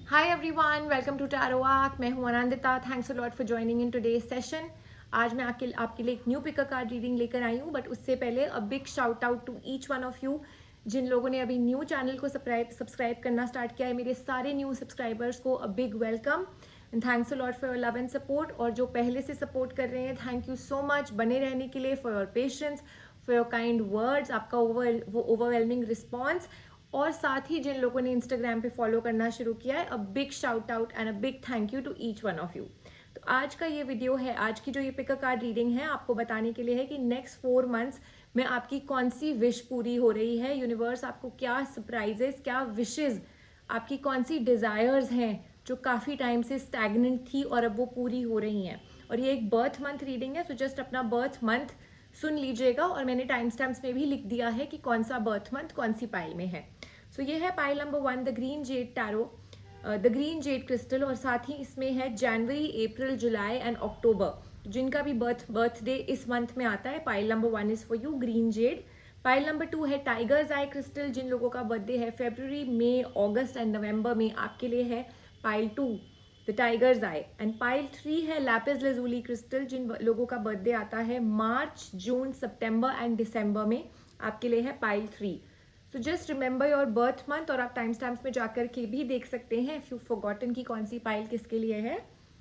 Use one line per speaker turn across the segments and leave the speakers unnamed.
Hi everyone, welcome to Tarot Arc. मैं हूं Anandita. Thanks a lot for joining in today's session. आज मैं आपके लिए एक न्यू पिकर कार्ड रीडिंग लेकर आई हूं, बट उससे पहले a big shout out to each one of you जिन लोगों ने अभी न्यू चैनल को सब्सक्राइब करना स्टार्ट किया है। मेरे सारे न्यू सब्सक्राइबर्स को a big welcome and thanks a lot for your love and support. और जो पहले से सपोर्ट कर रहे हैं, थैंक यू सो मच बने रहने के लिए, for your patience, for your kind words, आपका ओवरवेलमिंग रिस्पॉन्स। और साथ ही जिन लोगों ने इंस्टाग्राम पे फॉलो करना शुरू किया है, a big shout out and a big thank you to each one of you. तो आज का ये वीडियो है, आज की जो ये पिक अ कार्ड रीडिंग है, आपको बताने के लिए है कि नेक्स्ट 4 मंथ्स में आपकी कौन सी विश पूरी हो रही है। यूनिवर्स आपको क्या सरप्राइजेस, क्या विशेज, आपकी कौन सी डिजायर्स हैं जो काफ़ी टाइम से स्टैग्नेंट थी और अब वो पूरी हो रही हैं। और ये एक बर्थ मंथ रीडिंग है, सो जस्ट अपना बर्थ मंथ सुन लीजिएगा। और मैंने टाइम स्टैम्प्स में भी लिख दिया है कि कौन सा बर्थ मंथ कौन सी पाइल में है। सो ये है pile number 1, the green Z tarot, the green Z crystal. और साथ ही इसमें है जनवरी, अप्रैल, जुलाई एंड अक्टूबर। जिनका भी बर्थडे इस मंथ में आता है, pile number 1 is for you, green Z. Pile number 2 है टाइगर्स आई क्रिस्टल। जिन लोगों का बर्थडे है फरवरी, मई, अगस्त एंड नवंबर में, आपके लिए है pile 2, the tigers I. And pile 3 है लैपिस लैजुली क्रिस्टल। जिन लोगों का बर्थडे आता है मार्च, जून, सितंबर एंड दिसंबर में, आपके लिए है pile 3। So just remember your birth month. और आप टाइम स्टैम्प्स में जाकर के भी देख सकते हैं इफ यू फॉरगॉटन की कौन सी पाइल किसके लिए है।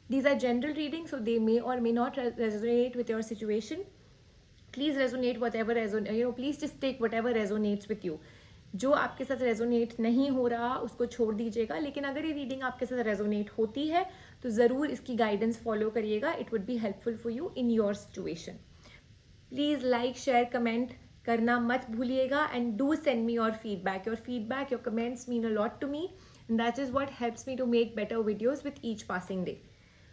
These are general reading, so they may or may not resonate with your situation. Please resonate whatever please just take whatever resonates with you. जो आपके साथ रेजोनेट नहीं हो रहा उसको छोड़ दीजिएगा, लेकिन अगर ये रीडिंग आपके साथ रेजोनेट होती है तो ज़रूर इसकी गाइडेंस फॉलो करिएगा। It would be helpful for you in your situation. Please like, share, comment करना मत भूलिएगा and do send me your feedback. Your comments mean a lot to me and that is what helps me to make better videos with each passing day.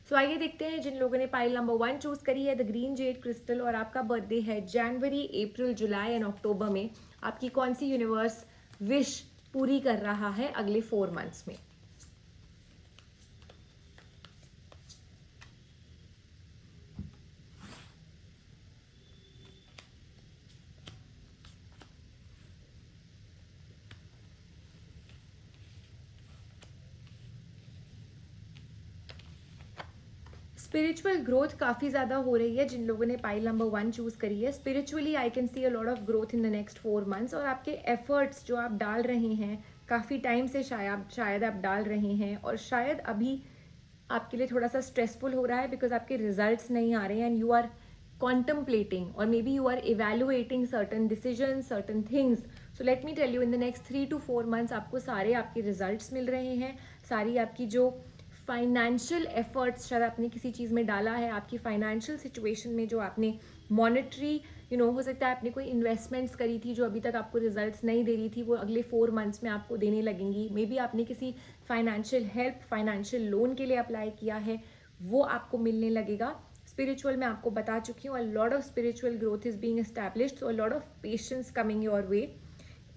So आइए देखते हैं जिन लोगों ने pile number 1 choose करी है, the green Z crystal, और आपका birthday है जनवरी, अप्रैल, जुलाई एंड अक्टूबर में, आपकी कौन सी यूनिवर्स विश पूरी कर रहा है अगले 4 मंथ्स में। स्पिरिचुअल ग्रोथ काफ़ी ज़्यादा हो रही है जिन लोगों ने पाइल नंबर 1 चूज़ करी है। Spiritually I can C a lot of growth in the next 4 months. और आपके एफर्ट्स जो आप डाल रहे हैं काफ़ी टाइम से, शायद आप डाल रहे हैं, और शायद अभी आपके लिए थोड़ा सा स्ट्रेसफुल हो रहा है बिकॉज आपके रिजल्ट्स नहीं आ रहे हैं and you are contemplating or maybe you are evaluating certain decision, certain things. So let me tell you, in the next 3 to 4 months आपको सारे आपके रिजल्ट्स मिल रहे हैं। सारी आपकी जो फाइनेंशियल एफर्ट्स शायद आपने किसी चीज़ में डाला है, आपकी फाइनेंशियल सिचुएशन में जो आपने मॉनेटरी हो सकता है आपने कोई इन्वेस्टमेंट्स करी थी जो अभी तक आपको रिजल्ट्स नहीं दे रही थी, वो अगले 4 मंथ्स में आपको देने लगेंगी। मे बी आपने किसी फाइनेंशियल हेल्प, फाइनेंशियल लोन के लिए अप्लाई किया है, वो आपको मिलने लगेगा। स्पिरिचुअल मैं आपको बता चुकी हूँ, अ lot of spiritual growth is being established, so a lot of patience coming your way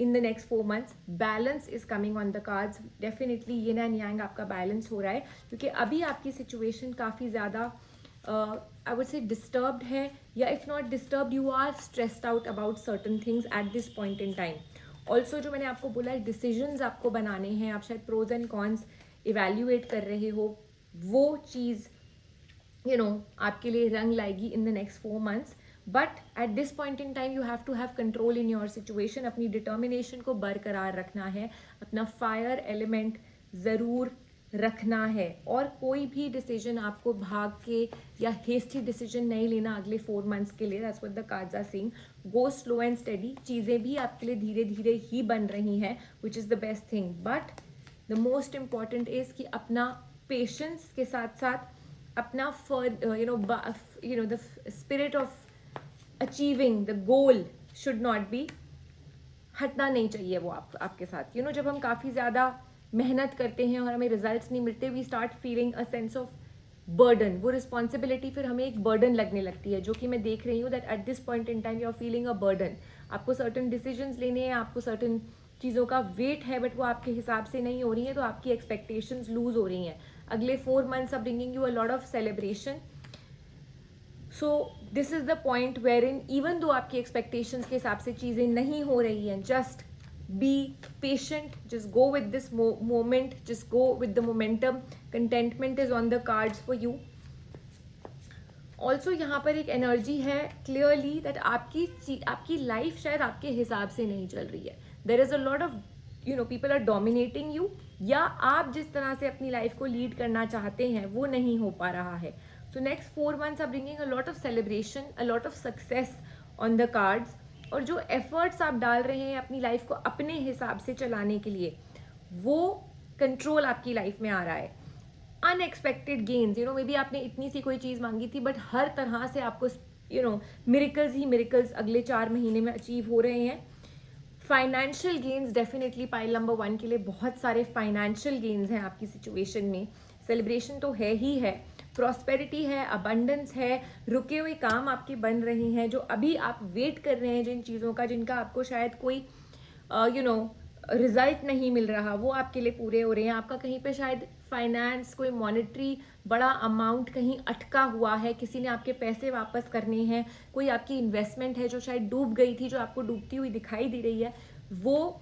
in the next 4 months. Balance is coming on the cards, definitely yen and yang आपका बैलेंस हो रहा है, क्योंकि अभी आपकी सिचुएशन काफ़ी ज़्यादा I would say disturbed है, या if not disturbed you are stressed out about certain things at this point in time. Also जो मैंने आपको बोला है, डिसीजंस आपको बनाने हैं, आप शायद प्रोज एंड कॉन्स इवेल्युएट कर रहे हो, वो चीज़ आपके लिए रंग लाएगी in the next 4 months. But at this point in time you have to have control in your situation. अपनी डिटर्मिनेशन को बरकरार रखना है, अपना फायर एलिमेंट ज़रूर रखना है, और कोई भी डिसीजन आपको भाग के या हेस्टी डिसीजन नहीं लेना अगले 4 मंथ्स के लिए। That's what the cards are saying. Go slow and steady, चीज़ें भी आपके लिए धीरे धीरे ही बन रही हैं, which is the best thing. But the most important is कि अपना पेशेंस के साथ साथ अपना the spirit of achieving the goal should not be, हटना नहीं चाहिए वो आपके साथ। जब हम काफ़ी ज़्यादा मेहनत करते हैं और हमें रिजल्ट्स नहीं मिलते, we start feeling a sense of burden. वो रिस्पॉन्सिबिलिटी फिर हमें एक बर्डन लगने लगती है, जो कि मैं देख रही हूँ that at this point in time you are feeling a burden. आपको सर्टन डिसीजंस लेने हैं, आपको सर्टन चीज़ों का वेट है, बट वो आपके हिसाब से नहीं हो रही है, तो आपकी एक्सपेक्टेशंस लूज हो रही हैं। अगले 4 months are bringing you a lot of celebration. So this is the point where in even though आपकी एक्सपेक्टेशंस के हिसाब से चीज़ें नहीं हो रही हैं, just be patient, just go with this moment, just go with the momentum. Contentment is on the cards for you. Also यहाँ पर एक एनर्जी है क्लियरली दैट आपकी लाइफ शायद आपके हिसाब से नहीं चल रही है. There is a lot of people are dominating you, या आप जिस तरह से अपनी लाइफ को लीड करना चाहते हैं वो नहीं हो पा रहा है. So next 4 months are bringing a lot of celebration, a lot of success on the cards. और जो एफर्ट्स आप डाल रहे हैं अपनी लाइफ को अपने हिसाब से चलाने के लिए, वो कंट्रोल आपकी लाइफ में आ रहा है. अनएक्सपेक्टेड गेन्स, मे बी आपने इतनी सी कोई चीज़ मांगी थी बट हर तरह से आपको मिरेकल्स ही मिरेकल्स अगले 4 महीने में अचीव हो रहे हैं. Financial gains definitely pile number 1 के लिए बहुत सारे फाइनेंशियल गेन्स हैं आपकी सिचुएशन में. सेलिब्रेशन तो है ही है, प्रॉस्पेरिटी है, अबंडेंस है, रुके हुए काम आपके बन रहे हैं, जो अभी आप वेट कर रहे हैं जिन चीज़ों का, जिनका आपको शायद कोई रिजल्ट नहीं मिल रहा, वो आपके लिए पूरे हो रहे हैं. आपका कहीं पे शायद फाइनेंस, कोई मॉनेटरी बड़ा अमाउंट कहीं अटका हुआ है, किसी ने आपके पैसे वापस करने हैं, कोई आपकी इन्वेस्टमेंट है जो शायद डूब गई थी, जो आपको डूबती हुई दिखाई दे रही है, वो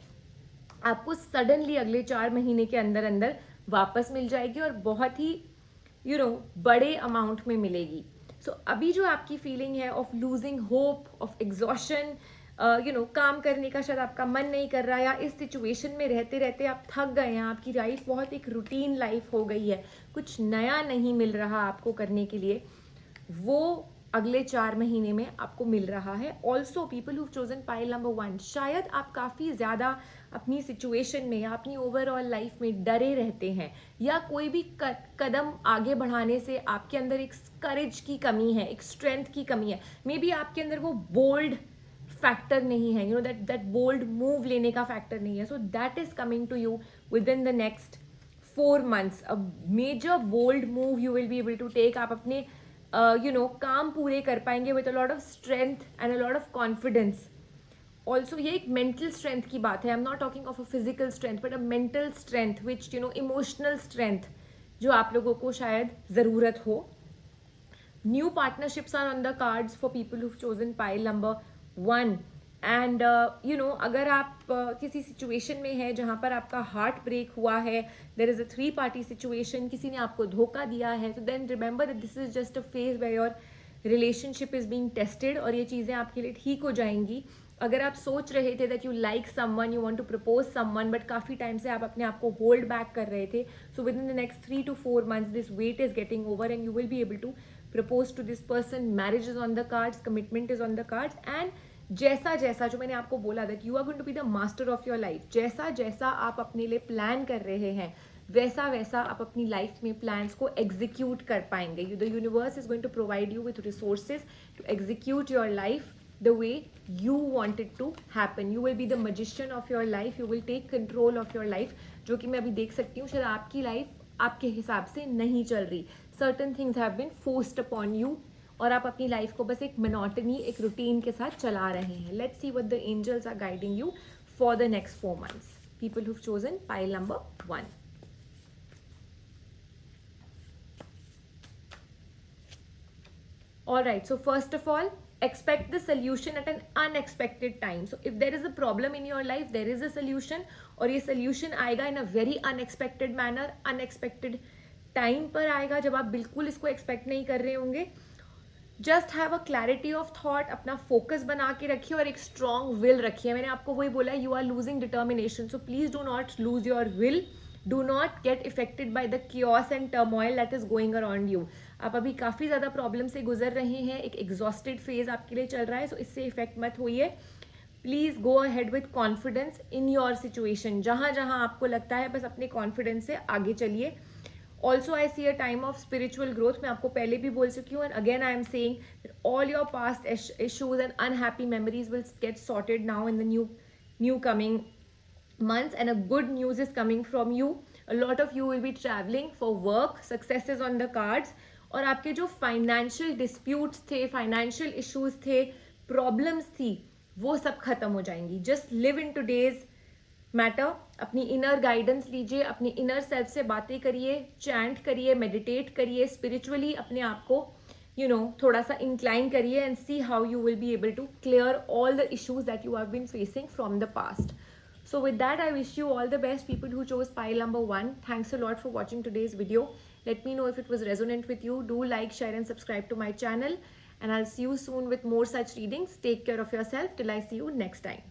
आपको सडनली अगले 4 महीने के अंदर अंदर वापस मिल जाएगी और बहुत ही बड़े अमाउंट में मिलेगी. सो अभी जो आपकी फीलिंग है of losing hope, of exhaustion, काम करने का शायद आपका मन नहीं कर रहा, या इस सिचुएशन में रहते रहते आप थक गए हैं, आपकी लाइफ बहुत एक रूटीन लाइफ हो गई है, कुछ नया नहीं मिल रहा आपको करने के लिए, वो अगले 4 महीने में आपको मिल रहा है. Also people who chosen pile number 1, शायद आप काफ़ी ज़्यादा अपनी सिचुएशन में या अपनी ओवरऑल लाइफ में डरे रहते हैं, या कोई भी कदम आगे बढ़ाने से आपके अंदर एक करेज की कमी है, एक स्ट्रेंथ की कमी है. मे बी आपके अंदर वो बोल्ड फैक्टर नहीं है, दैट बोल्ड मूव लेने का फैक्टर नहीं है. So that is coming to you within the next 4 months. A major bold move you will be able to take. आप अपने काम पूरे कर पाएंगे with a lot of strength and a lot of confidence. Also ये एक mental strength की बात है. I am not talking of a physical strength but a mental strength which emotional strength जो आप लोगों को शायद ज़रूरत हो. New partnerships are on the cards for people who've chosen pile number 1. And अगर आप किसी सिचुएशन में है जहाँ पर आपका हार्ट ब्रेक हुआ है, there is a 3 party situation, किसी ने आपको धोखा दिया है, तो then remember that this is just a phase where your relationship is being tested, और ये चीज़ें आपके लिए ठीक हो जाएंगी. अगर आप सोच रहे थे that you like someone, you want to propose someone, but काफ़ी टाइम से आप अपने आप को होल्ड बैक कर रहे थे, so within the next 3 to 4 months this wait is getting over and you will be able to propose to this person. Marriage is on the cards, commitment is on the cards. And जैसा जैसा जो मैंने आपको बोला that you are going to be the master of your life, जैसा जैसा आप अपने लिए प्लान कर रहे हैं वैसा वैसा आप अपनी लाइफ में प्लान्स को एग्जीक्यूट कर पाएंगे. The universe is going to provide you with resources to execute your life the way you want it to happen. You will be the magician of your life. You will take control of your life. जो कि मैं अभी देख सकती हूँ शायद आपकी life आपके हिसाब से नहीं चल रही. Certain things have been forced upon you और आप अपनी लाइफ को बस एक मोनोटनी, एक रूटीन के साथ चला रहे हैं. Let's see what the angels are guiding you for the next 4 months. People who've chosen pile number 1. All right, so first of all, expect the solution at an unexpected time. So if there is a problem in your life, there is a solution, और ये solution आएगा in a very unexpected manner, unexpected time पर आएगा जब आप बिल्कुल इसको expect नहीं कर रहे होंगे. Just have a clarity of thought, अपना फोकस बना के रखिए और एक स्ट्रॉन्ग विल रखिए. मैंने आपको वही बोला, you are losing determination, so please do not lose your will. Do not get affected by the chaos and turmoil that is going around you. आप अभी काफ़ी ज़्यादा प्रॉब्लम से गुजर रहे हैं, एक एग्जॉस्टेड फेज आपके लिए चल रहा है, सो इससे इफेक्ट मत होइए. Please go ahead with confidence in your situation. जहाँ जहाँ आपको लगता है बस अपने कॉन्फिडेंस से आगे चलिए. Also I see a time of spiritual growth. मैं आपको पहले भी बोल चुकी हूँ, and again I am saying all your past issues and unhappy memories will get sorted now in the new coming months, and a good news is coming from you. A lot of you will be traveling for work. Success is on the cards. और आपके जो financial disputes थे, financial issues थे, problems थी, वो सब खत्म हो जाएंगी. Just live in today's matter. अपनी इनर गाइडेंस लीजिए, अपनी इनर सेल्फ से बातें करिए, चैंट करिए, मेडिटेट करिए, स्पिरिचुअली अपने आप को थोड़ा सा इंक्लाइन करिए, and see how you will be able to clear all the issues that you have been facing from the past. So with that, I wish you all the best, people who chose pile number 1. Thanks a lot for watching today's video. Let me know if it was resonant with you. Do like, share and subscribe to my channel. And I'll see you soon with more such readings. Take care of yourself till I see you next time.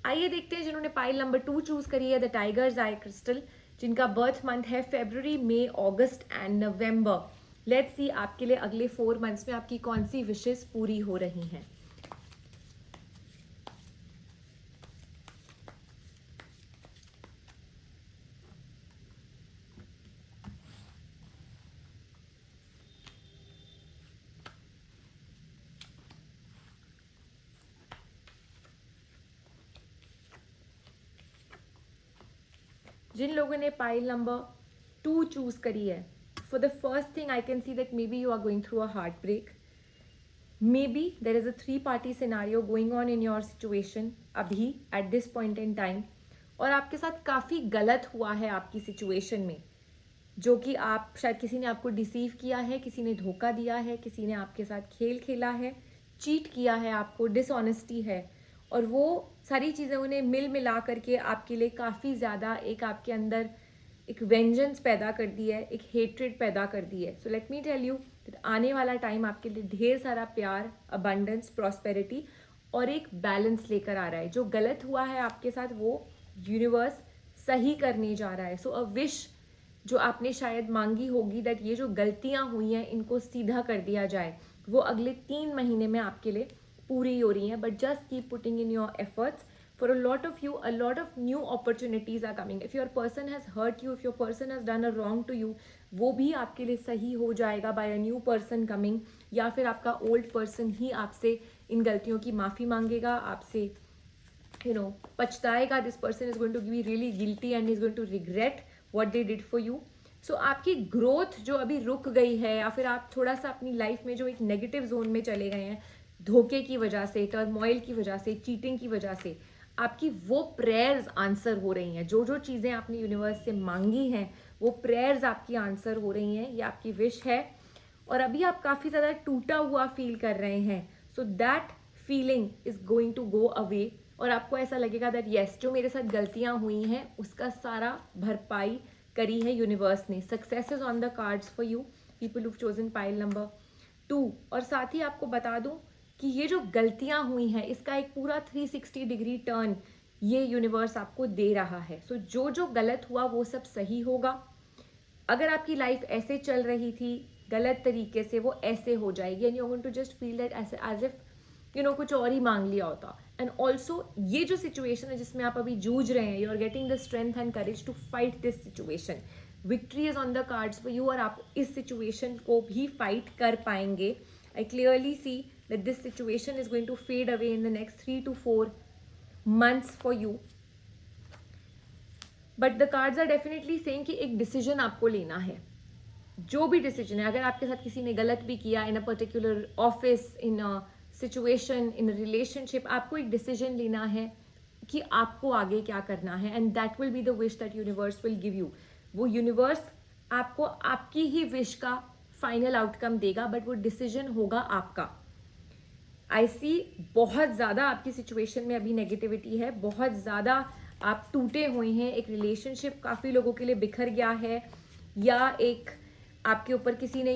आइए देखते हैं जिन्होंने pile number 2 choose करी है, the tigers I crystal, जिनका birth month है फरवरी, मई, अगस्त and November. Let's see आपके लिए अगले 4 मंथ्स में आपकी कौन सी विशेस पूरी हो रही हैं. जिन लोगों ने पाइल नंबर 2 चूज करी है, for the first thing I can see that maybe you are going through a heart break. Maybe there is a 3-party scenario going on in your situation अभी at this point in time, और आपके साथ काफ़ी गलत हुआ है आपकी situation में, जो कि आप शायद किसी ने आपको डिसीव किया है, किसी ने धोखा दिया है, किसी ने आपके साथ खेल खेला है, चीट किया है आपको, डिसऑनेस्टी है, और वो सारी चीज़ें उन्हें मिल मिला करके आपके लिए काफ़ी ज़्यादा एक आपके अंदर एक वेंजेंस पैदा कर दी है, एक हेट्रेड पैदा कर दी है. So let me tell you that आने वाला टाइम आपके लिए ढेर सारा प्यार, अबंडेंस, प्रॉस्पेरिटी और एक बैलेंस लेकर आ रहा है. जो गलत हुआ है आपके साथ वो यूनिवर्स सही करने जा रहा है. सो अ विश जो आपने शायद मांगी होगी दैट ये जो गलतियाँ हुई हैं इनको सीधा कर दिया जाए, वो अगले 3 महीने में आपके लिए पूरी हो रही हैं. But just keep putting in your efforts. For a lot of you, a lot of new opportunities are coming. If your person has hurt you, if your person has done a wrong to you, वो भी आपके लिए सही हो जाएगा by a new person coming. या फिर आपका old person ही आपसे इन गलतियों की माफ़ी मांगेगा, आपसे पछताएगा. This person is going to be really guilty and is going to regret what they did for you. So आपकी ग्रोथ जो अभी रुक गई है, या फिर आप थोड़ा सा अपनी लाइफ में जो एक नेगेटिव जोन में चले गए हैं धोखे की वजह से, टर्मोइल की वजह से, चीटिंग की वजह से, आपकी वो प्रेयर्स आंसर हो रही हैं. जो जो चीज़ें आपने यूनिवर्स से मांगी हैं वो प्रेयर्स आपकी आंसर हो रही हैं. ये आपकी विश है. और अभी आप काफ़ी ज़्यादा टूटा हुआ फील कर रहे हैं. So that feeling is going to go away, और आपको ऐसा लगेगा दैट येस, जो मेरे साथ गलतियाँ हुई हैं उसका सारा भरपाई करी है यूनिवर्स ने. Success is on the cards for you people who chosen pile number 2. और साथ ही आपको बता दूं कि ये जो गलतियां हुई हैं इसका एक पूरा 360 डिग्री टर्न ये यूनिवर्स आपको दे रहा है. सो जो जो गलत हुआ वो सब सही होगा. अगर आपकी लाइफ ऐसे चल रही थी गलत तरीके से, वो ऐसे हो जाएगी. And you are going to just feel that as if कुछ और ही मांग लिया होता. एंड ऑल्सो ये जो सिचुएशन है जिसमें आप अभी जूझ रहे हैं, you are getting the strength and courage to fight this situation. Victory is on the cards for you, और आप इस सिचुएशन को भी फाइट कर पाएंगे. I clearly see that this situation is going to fade away in the next 3 to 4 months for you. But the cards are definitely saying कि एक decision आपको लेना है. जो भी decision है, अगर आपके साथ किसी ने गलत भी किया in a particular office, in a situation, in a relationship, आपको एक decision लेना है कि आपको आगे क्या करना है. And that will be the wish that universe will give you. वो universe आपको आपकी ही wish का फाइनल आउटकम देगा, बट वो डिसीजन होगा आपका. आई सी बहुत ज़्यादा आपकी सिचुएशन में अभी नेगेटिविटी है, बहुत ज़्यादा आप टूटे हुए हैं. एक रिलेशनशिप काफ़ी लोगों के लिए बिखर गया है, या एक आपके ऊपर किसी ने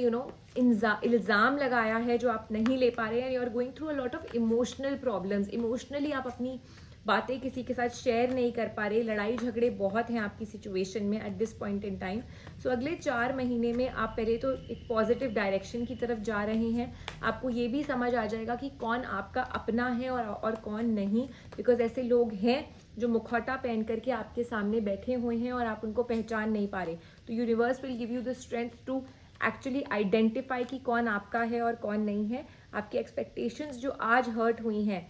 इल्ज़ाम लगाया है जो आप नहीं ले पा रहे हैं. You are going through a lot of emotional problems. Emotionally आप अपनी बातें किसी के साथ शेयर नहीं कर पा रहे. लड़ाई झगड़े बहुत हैं आपकी सिचुएशन में at this point in time. So अगले 4 महीने में आप पहले तो एक पॉजिटिव डायरेक्शन की तरफ जा रहे हैं. आपको ये भी समझ आ जाएगा कि कौन आपका अपना है और कौन नहीं. बिकॉज ऐसे लोग हैं जो मुखौटा पहन करके आपके सामने बैठे हुए हैं और आप उनको पहचान नहीं पा रहे. तो universe will give you the strength to actually identify कि कौन आपका है और कौन नहीं है. आपकी एक्सपेक्टेशंस जो आज हर्ट हुई हैं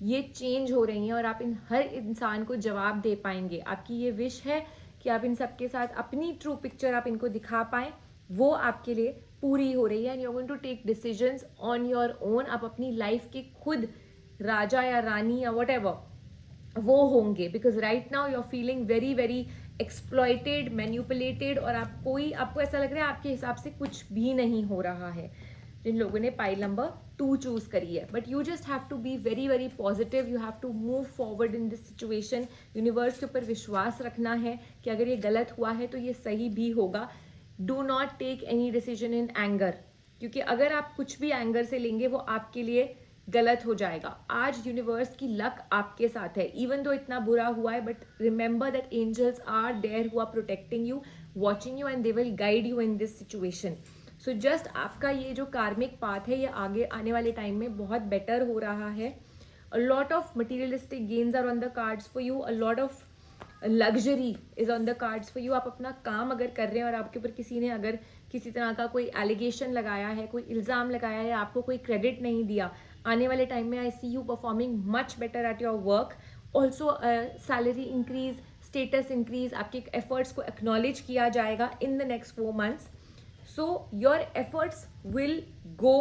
ये चेंज हो रही हैं, और आप इन हर इंसान को जवाब दे पाएंगे. आपकी ये विश है कि आप इन सबके साथ अपनी ट्रू पिक्चर आप इनको दिखा पाएँ, वो आपके लिए पूरी हो रही है. And you are going to take decisions on your own. आप अपनी लाइफ के खुद राजा या रानी या वट वो होंगे. Because right now you are feeling very very exploited, manipulated, और आपको ऐसा लग रहा है आपके हिसाब से कुछ भी नहीं हो रहा है. जिन लोगों ने पाइल नंबर 2 चूज करी है, but you just have to be very very positive, you have to move forward in this situation. Universe के ऊपर विश्वास रखना है कि अगर ये गलत हुआ है तो ये सही भी होगा। Do not take any decision in anger, क्योंकि अगर आप कुछ भी एंगर से लेंगे वो आपके लिए गलत हो जाएगा। आज यूनिवर्स की लक आपके साथ है, इवन दो इतना बुरा हुआ है, but remember that angels are there who are protecting you, watching you and they will guide you in this situation. So just आपका ये जो कार्मिक पाथ है ये आगे आने वाले टाइम में बहुत बेटर हो रहा है। A lot of materialistic gains are on the cards for you, a lot of luxury is on the cards for you. आप अपना काम अगर कर रहे हैं और आपके ऊपर किसी ने अगर किसी तरह का कोई एलिगेशन लगाया है, कोई इल्ज़ाम लगाया है, आपको कोई क्रेडिट नहीं दिया, आने वाले टाइम में I see you performing much better at your work. Also salary increase, status increase, आपके एफर्ट्स को एक्नॉलेज किया जाएगा in the next 4 months। So your efforts will go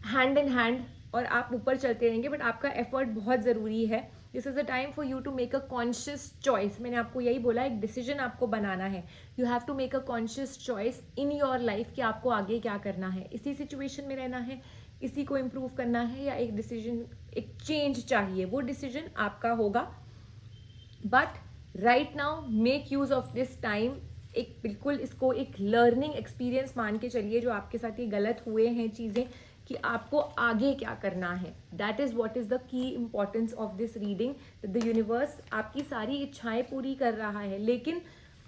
hand in hand और आप ऊपर चलते रहेंगे, बट आपका एफर्ट बहुत ज़रूरी है। This is a time for you to make a conscious choice. मैंने आपको यही बोला, एक डिसीजन आपको बनाना है। You have to make a conscious choice in your life कि आपको आगे क्या करना है, इसी सिचुएशन में रहना है, इसी को इम्प्रूव करना है, या एक डिसीजन, एक चेंज चाहिए, वो डिसीजन आपका होगा। But right now make use of this time, एक बिल्कुल इसको एक लर्निंग एक्सपीरियंस मान के चलिए जो आपके साथ ये गलत हुए हैं चीज़ें, कि आपको आगे क्या करना है। That is what is the key importance of this reading. The universe आपकी सारी इच्छाएं पूरी कर रहा है, लेकिन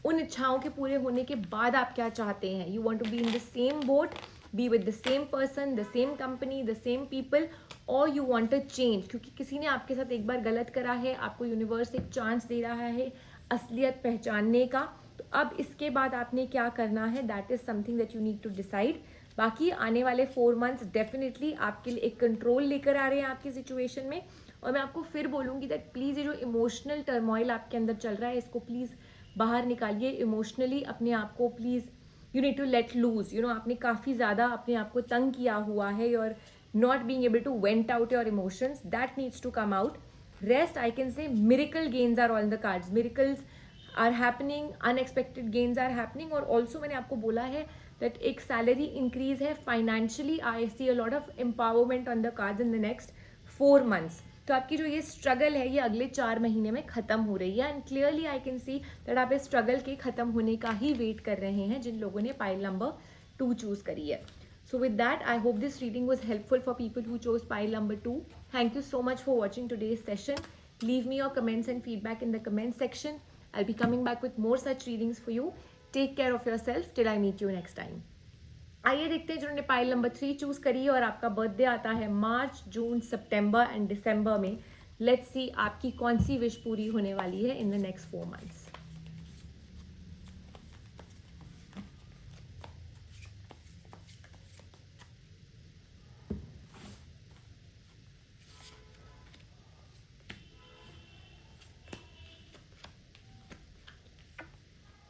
उन इच्छाओं के पूरे होने के बाद आप क्या चाहते हैं। You want to be in the same boat, be with the same person, the same company, the same people, और यू वॉन्ट अ चेंज, क्योंकि किसी ने आपके साथ एक बार गलत करा है, आपको यूनिवर्स एक चांस दे रहा है असलियत पहचानने का। तो अब इसके बाद आपने क्या करना है, that is something that you need to decide. बाकी आने वाले 4 months डेफिनेटली आपके लिए एक कंट्रोल लेकर आ रहे हैं आपकी सिचुएशन में। और मैं आपको फिर बोलूँगी दैट प्लीज़ ये जो इमोशनल टर्मोइल आपके अंदर चल रहा है, इसको प्लीज़ बाहर निकालिए। इमोशनली अपने आप को please you need to let loose. आपने काफ़ी ज़्यादा अपने आप को तंग किया हुआ है, your not being able to vent out your emotions, that needs to come out. Rest I can say miracle gains are on the cards, miracles are happening, unexpected gains are happening. और also मैंने आपको बोला है that एक salary increase है, financially I see a lot of empowerment on the cards in the next 4 months। तो आपकी जो ये स्ट्रगल है ये अगले 4 महीने में खत्म हो रही है, and clearly I can see that आप इस स्ट्रगल के खत्म होने का ही वेट कर रहे हैं जिन लोगों ने पाइल नंबर 2 चूज करी है। So with that, I hope this reading was helpful for people who chose pile number 2. Thank you so much for watching today's session. Leave me your comments and feedback in the comment section. I'll be coming back with more such readings for you. Take care of yourself till I meet you next time. आइए देखते हैं जिन्होंने pile number 3 choose करी है और आपका birthday आता है मार्च, जून, सितंबर एंड दिसंबर में। लेट्स सी आपकी कौन सी विश पूरी होने वाली है इन द नेक्स्ट 4 months।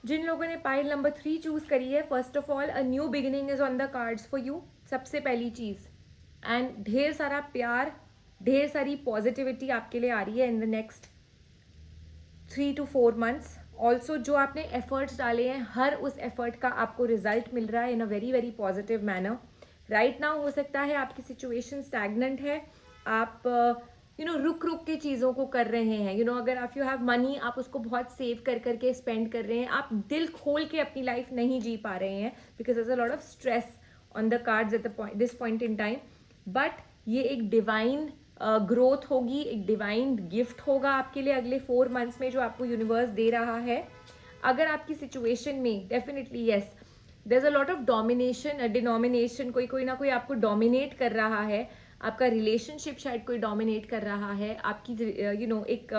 जिन लोगों ने पाइल नंबर 3 चूज करी है, first of all a new beginning is on the cards for you, सबसे पहली चीज। एंड ढेर सारा प्यार, ढेर सारी पॉजिटिविटी आपके लिए आ रही है in the next 3 to 4 months। Also जो आपने एफर्ट्स डाले हैं, हर उस एफर्ट का आपको रिजल्ट मिल रहा है in a very very positive manner. Right now हो सकता है आपकी सिचुएशन स्टैग्नेंट है, आप रुक रुक के चीज़ों को कर रहे हैं। अगर आप यू हैव मनी, आप उसको बहुत सेव कर करके स्पेंड कर रहे हैं, आप दिल खोल के अपनी लाइफ नहीं जी पा रहे हैं, because there's a lot of stress on the cards at this point in time। But ये एक डिवाइन ग्रोथ होगी, एक डिवाइन गिफ्ट होगा आपके लिए अगले 4 months में जो आपको यूनिवर्स दे रहा है। अगर आपकी सिचुएशन में definitely yes there is a lot of domination, denomination, कोई ना कोई आपको डोमिनेट कर रहा है, आपका रिलेशनशिप शायद कोई डोमिनेट कर रहा है, आपकी एक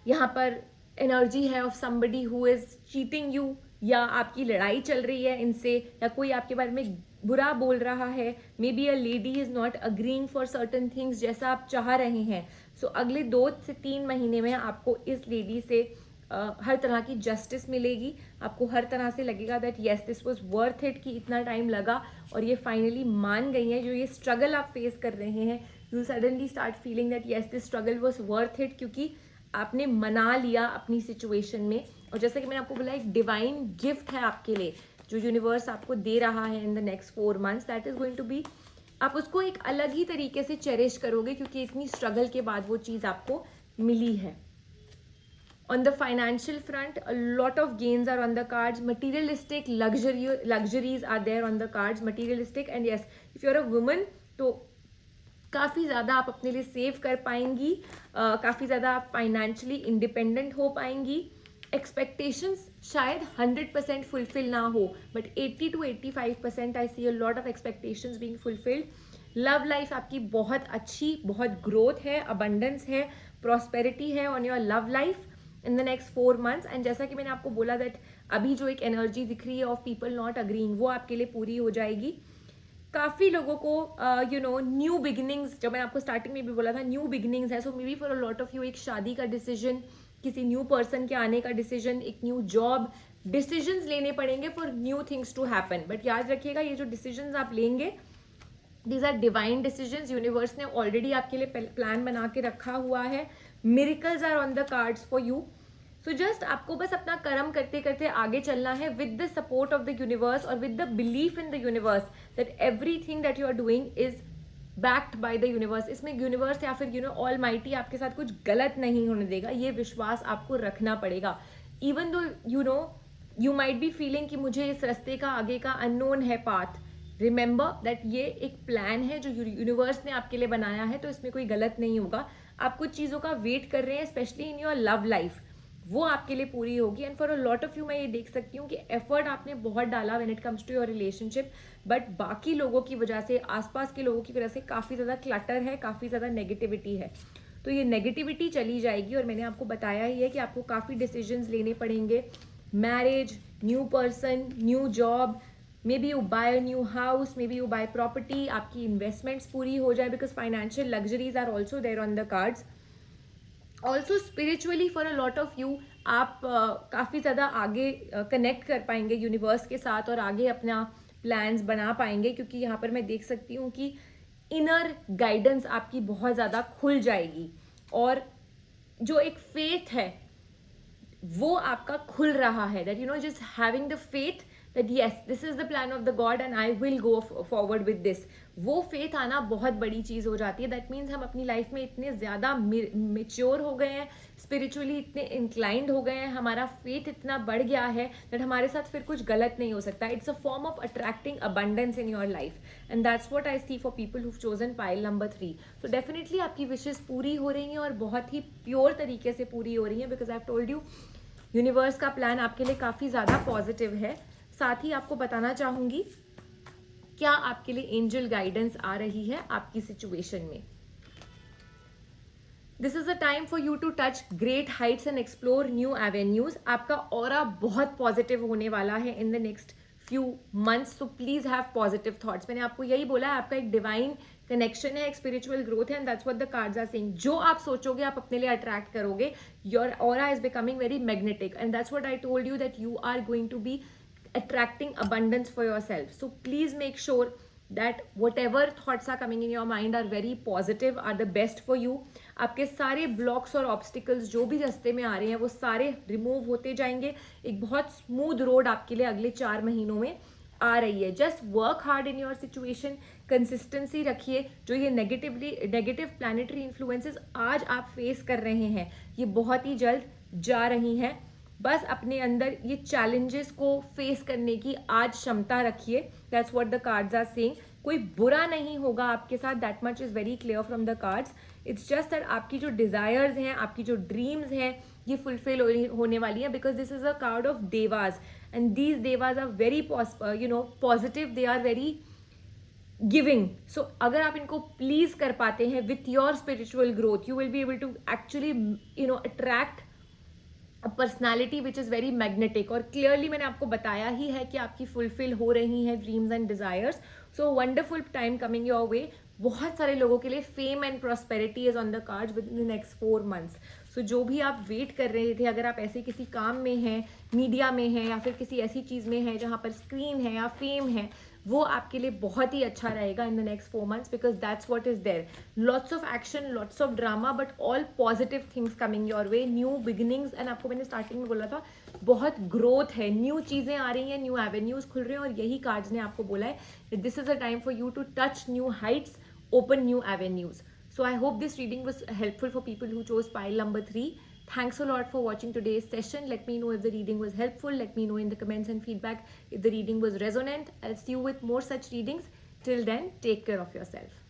यहाँ पर एनर्जी है of somebody who is cheating you, या आपकी लड़ाई चल रही है इनसे, या कोई आपके बारे में बुरा बोल रहा है। May be a lady is not agreeing for certain things जैसा आप चाह रहे हैं। सो अगले 2 से 3 महीने में आपको इस लेडी से हर तरह की जस्टिस मिलेगी, आपको हर तरह से लगेगा that yes this was worth it, कि इतना टाइम लगा और ये फाइनली मान गई हैं। जो ये स्ट्रगल आप फेस कर रहे हैं, you suddenly start feeling that yes this struggle was worth it, क्योंकि आपने मना लिया अपनी सिचुएशन में। और जैसे कि मैंने आपको बोला, एक डिवाइन गिफ्ट है आपके लिए जो यूनिवर्स आपको दे रहा है in the next 4 months, that is going to be आप उसको एक अलग ही तरीके से चेरिश करोगे क्योंकि इतनी स्ट्रगल के बाद वो चीज़ आपको मिली है. On the financial front, a lot of gains are on the cards. Materialistic luxuries are there on the cards. Materialistic, and yes, if you're a woman, तो काफ़ी ज़्यादा आप अपने लिए सेव कर पाएंगी, काफ़ी ज़्यादा आप फाइनेंशियली इंडिपेंडेंट हो पाएंगी. एक्सपेक्टेशंस शायद 100% फुलफिल ना हो, but 80 to 85% I see a lot of expectations being fulfilled. Love life आपकी बहुत अच्छी, बहुत ग्रोथ है, अबंडेंस है, प्रॉस्पेरिटी है on your love life in the next 4 months. And जैसा कि मैंने आपको बोला दैट अभी जो एक एनर्जी दिख रही है ऑफ पीपल नॉट अग्रीइंग, वो आपके लिए पूरी हो जाएगी. काफ़ी लोगों को न्यू बिगिनिंग्स, जब मैंने आपको स्टार्टिंग में भी बोला था न्यू बिगिनिंग्स है, so maybe for a lot of you एक शादी का डिसीजन, किसी न्यू पर्सन के आने का डिसीजन, एक न्यू जॉब, डिसीजंस लेने पड़ेंगे for new things to happen. But याद रखिएगा ये जो डिसीजंस आप लेंगे, these are divine decisions. Universe ने ऑलरेडी आपके लिए प्लान बना के रखा हुआ है. Miracles are on the cards for you. So just आपको बस अपना कर्म करते करते आगे चलना है with the support of the universe और with the belief in the universe that everything that you are doing is backed by the universe. इसमें यूनिवर्स या फिर ऑल माइटी आपके साथ कुछ गलत नहीं होने देगा. ये विश्वास आपको रखना पड़ेगा. Even though you might be feeling कि मुझे इस रास्ते का आगे का अननोन है पाथ, रिमेंबर दैट ये एक प्लान है जो यूनिवर्स ने आपके लिए बनाया है, तो इसमें कोई गलत नहीं होगा. आप कुछ चीज़ों का वेट कर रहे हैं, specially in your love life, वो आपके लिए पूरी होगी. And for a lot of you मैं ये देख सकती हूँ कि एफर्ट आपने बहुत डाला when it comes to your relationship, but बाकी लोगों की वजह से, आसपास के लोगों की वजह से काफ़ी ज़्यादा क्लटर है, काफ़ी ज़्यादा नेगेटिविटी है. तो ये नेगेटिविटी चली जाएगी. और मैंने आपको बताया ही है कि आपको काफ़ी डिसीजंस लेने पड़ेंगे. Marriage, new person, new job, maybe you buy a new house, maybe you buy property, आपकी इन्वेस्टमेंट्स पूरी हो जाए because financial luxuries are also there on the cards. Also spiritually for a lot of you आप काफ़ी ज़्यादा आगे connect कर पाएंगे यूनिवर्स के साथ और आगे अपना प्लान्स बना पाएंगे, क्योंकि यहाँ पर मैं देख सकती हूँ कि इनर गाइडेंस आपकी बहुत ज़्यादा खुल जाएगी और जो एक फेथ है वो आपका खुल रहा है. That just having the faith that yes, this is the plan of the God and I will go forward with this. वो फेथ आना बहुत बड़ी चीज़ हो जाती है. दैट मीन्स हम अपनी लाइफ में इतने ज़्यादा मेच्योर हो गए हैं, स्पिरिचुअली इतने इंक्लाइंड हो गए हैं, हमारा फेथ इतना बढ़ गया है दैट हमारे साथ फिर कुछ गलत नहीं हो सकता. It's a form of attracting abundance in your life and that's what I see for people who chosen pile number 3. So definitely आपकी विशेस पूरी हो रही हैं और बहुत ही प्योर तरीके से पूरी हो रही हैं because I have told you universe का प्लान आपके लिए काफ़ी ज़्यादा पॉजिटिव है. साथ ही आपको बताना चाहूंगी क्या आपके लिए एंजल गाइडेंस आ रही है आपकी सिचुएशन में. This is a time for you to touch great heights and explore new avenues. आपका ऑरा बहुत पॉजिटिव होने वाला है in the next few months, so please have positive thoughts. मैंने आपको यही बोला है, आपका एक डिवाइन कनेक्शन है, एक स्पिरिचुअल ग्रोथ है and that's what the cards are saying. जो आप सोचोगे आप अपने लिए अट्रैक्ट करोगे. Your aura is becoming very magnetic and that's what I told you that you are going to be attracting abundance for yourself. So please make sure that whatever thoughts are coming in your mind are very positive, are the best for you. आपके सारे blocks और obstacles जो भी रास्ते में आ रहे हैं वो सारे रिमूव होते जाएंगे. एक बहुत स्मूथ रोड आपके लिए अगले 4 महीनों में आ रही है. Just work hard in your situation, consistency रखिए. जो ये नेगेटिव प्लैनेटरी इन्फ्लुएंसेस आज आप फेस कर रहे हैं ये बहुत ही जल्द जा रही हैं. बस अपने अंदर ये चैलेंजेस को फेस करने की आज क्षमता रखिए. That's what the cards are saying. कोई बुरा नहीं होगा आपके साथ, that much is very clear from the cards. It's just that आपकी जो डिज़ायर्स हैं, आपकी जो ड्रीम्स हैं ये फुलफिल होने वाली हैं because this is a card of devas and these devas are very positive, they are very giving. So अगर आप इनको प्लीज कर पाते हैं with your spiritual growth you will be able to actually attract personality which is very magnetic. और clearly मैंने आपको बताया ही है कि आपकी फुलफिल हो रही हैं dreams and desires. So wonderful time coming your वे. बहुत सारे लोगों के लिए fame and prosperity is on the cards with in the next 4 months. सो जो भी आप वेट कर रहे थे, अगर आप ऐसे किसी काम में हैं, मीडिया में हैं या फिर किसी ऐसी चीज़ में हैं जहाँ पर स्क्रीन है या फेम है, वो आपके लिए बहुत ही अच्छा रहेगा in the next 4 months, because that's what is there. Lots of action, lots of drama, but all positive things coming your way, new beginnings. And आपको मैंने स्टार्टिंग में बोला था बहुत ग्रोथ है, न्यू चीज़ें आ रही हैं, न्यू एवेन्यूज खुल रहे हैं, और यही कार्ड्स ने आपको बोला है this is a time for you to touch new heights, open new avenues. So I hope this reading was helpful for people who chose pile number 3. Thanks a lot for watching today's session. Let me know if the reading was helpful. Let me know in the comments and feedback if the reading was resonant. I'll see you with more such readings. Till then, take care of yourself.